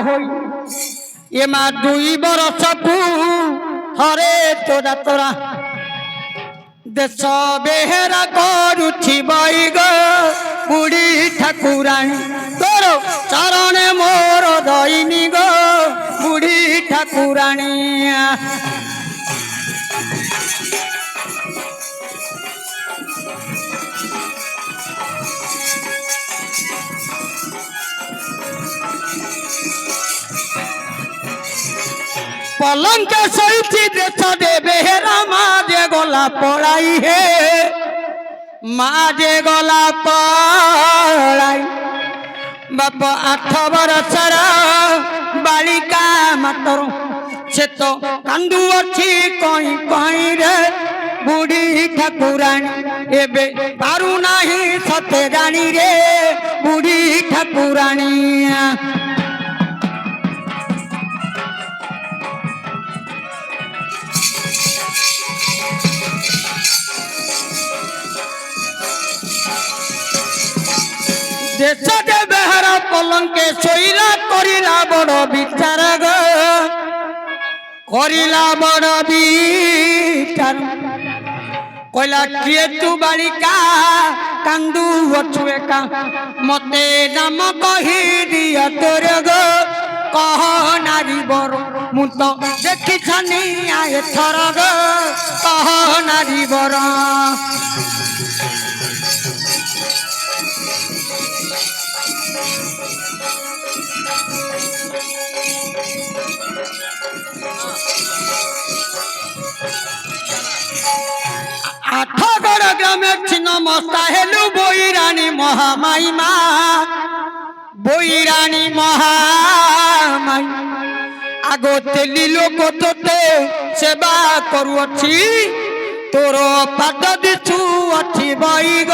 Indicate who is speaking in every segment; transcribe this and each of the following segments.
Speaker 1: হই এ মা 2 বরষকু হরে তোরা তোরা দেশ বেহেরা করুছি বৈগ বুড়ি ঠাকুরানী তোর চরণে মোর দইনি গো বুড়ি ঠাকুরানী पलंके सही देश दे बेहरा माजे गोला पड़ाई है माजे गोला पड़ाई बाप 8 बरसर बालिका मातर से तो कांदू अच्छी कहीं कहीं रे बुढ़ी ठाकुरानी एबे पारू नाही सते जानी रे बुढ़ी ठाकुरानी देश दे बेहरा पलंके सोईला करिला बड़ विचार ग करिला बड़ विचार कहला किए तू बालिका कांदू अछुए का मते नाम कही दिया तोर ग कह नारी बर मु तो देखी छानी आए थर ग कह नारी बर आठगड़ ग्रामे छिन्न मस्ता हेलु बोईरानी महामाई मा बोईरानी महामाई आगो तेली लोक तोते सेवा करुअछि तोर पाद दिछु अच्छी बईग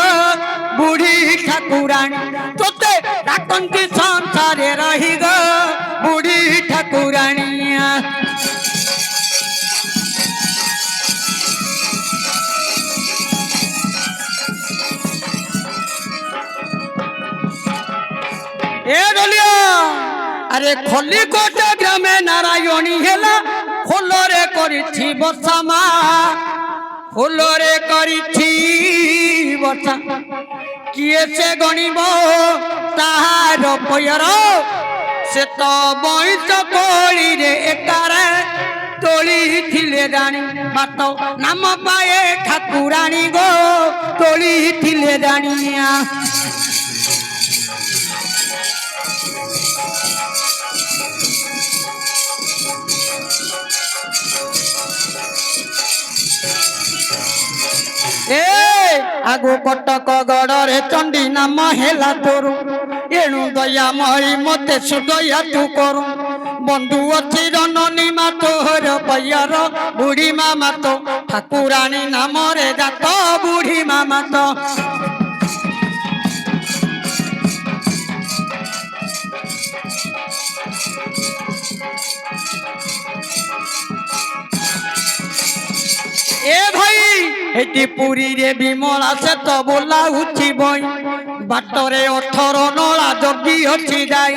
Speaker 1: बुढ़ी ठाकुरानी तोते डाकंती संसारे रही ग बुढ़ी ठाकुरानी ए डलिया अरे खलिकोट ग्रामे नारायणी हेला फुलरे करिछि वर्षा मा फुलरे करिछि वर्षा किए से गणिब ताहार पयर से तो बईच कोली रे एकारे तोली थिले रानी बात नाम पाए ठाकुरानी गो तोली थिले रानिया आगो कटक गड़े चंडी नाम हेला तोर एणु दया मई मते सुदया तू कर बंधु अच्छी रननी मा तोहर पैर बुढ़ी मामा तो ठाकुरानी नाम रे जात बुढ़ी मामा तो ए भाई एटी पुरी रे विमला से तो बोला उठी बई बाटरे 18 नला जगी अच्छी जाई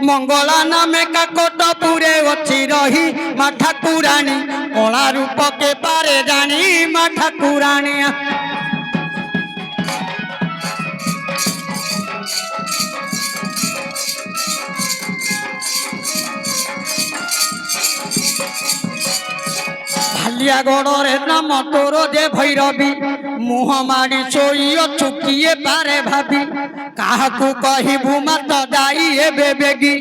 Speaker 1: मंगला नामे काकोट पुरे अच्छी रही मा ठाकुरानी कला रूप के पारे जानी मा ठाकुरानी भालिया गड़े नाम तोर जे भैरवी मुह मारी शोई चुकिए पारे भाभी काहाकू कहबू मत जाई एबे बेगी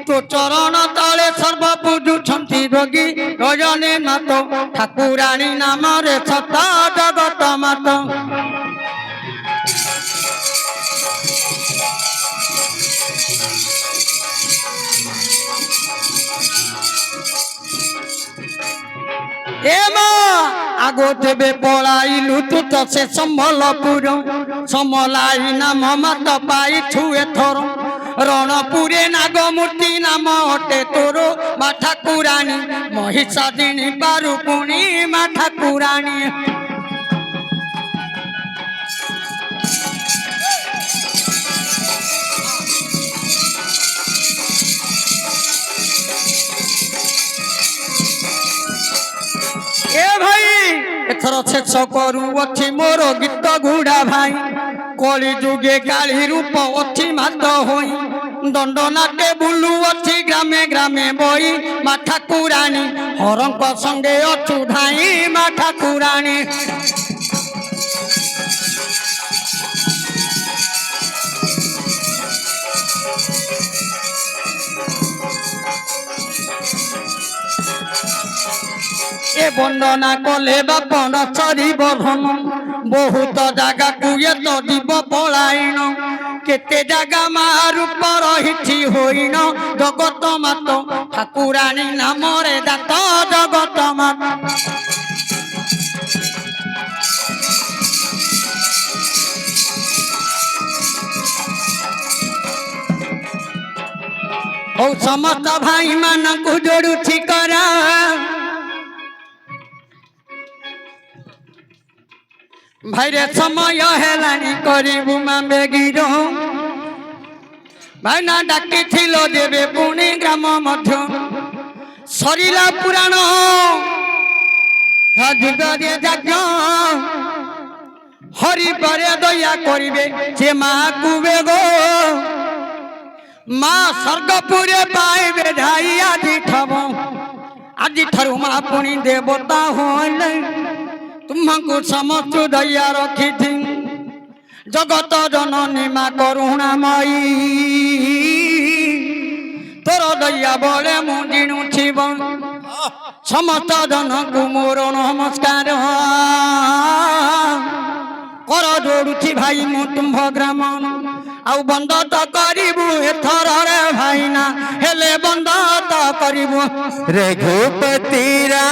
Speaker 1: तो चरण तले सर्व पूजुछंती रोगी रजनी नाथ ठाकुरानी नाम रे सता जगत मात आगो तेबे पड़ाइलु तू तो से संबलपुर समलाई नाम मत पाई छुए थर रणपुरे नागमूर्ति नाम अटे तोर मा ठाकुरानी महिषादिनी बारुपुणी मा ठाकुरानी ଏଥର ଶେଷ କରୁଅଛି ମୋର ଗୀତ ଗୁଡ଼ା ଭାଇ କଳି ଯୁଗେ କାଳି ରୂପ ଅଛି ମାତ ହୋଇ ଦଣ୍ଡ ନାଟେ ବୁଲୁଅଛି ଗ୍ରାମେ ଗ୍ରାମେ ବଇ ମା ଠାକୁରାଣୀ ହରଙ୍କ ସଙ୍ଗେ ଅଛୁ ଧାଇ ମା ଠାକୁରାଣୀ ए बंदना कले बापन चरिब भ्रम बहुत जगह कुए तो जीव पलायन केते जगह मारूप रही होइन जगत मात ठाकुराणी नाम रे दात जगत मात ओ समस्त भाई मान को जोड़ुछि करा भाई रे समय हेलानी करिबु मामे गिरो भाई ना डाकी थिलो देबे पुणी ग्राम मध्य सरिला पुराण हदिगरे यज्ञ हरि परे दया करिबे जे मा कुबे गो मा स्वर्गपुरे पाइबे ढाई आदि ठब आदि ठरु मा पुणी देवता होले तुमको समस्त दया रखी थी जगत जननी मा करुणामयी तोर दया बले मुझिणुछि समस्त जन को मोर नमस्कार कर जोड़ुछि भाई मु तुम्भ ग्राम आउ बंद तो करिबु एथर रे भाई ना हेले बंद तो करिबु रघुपति रा।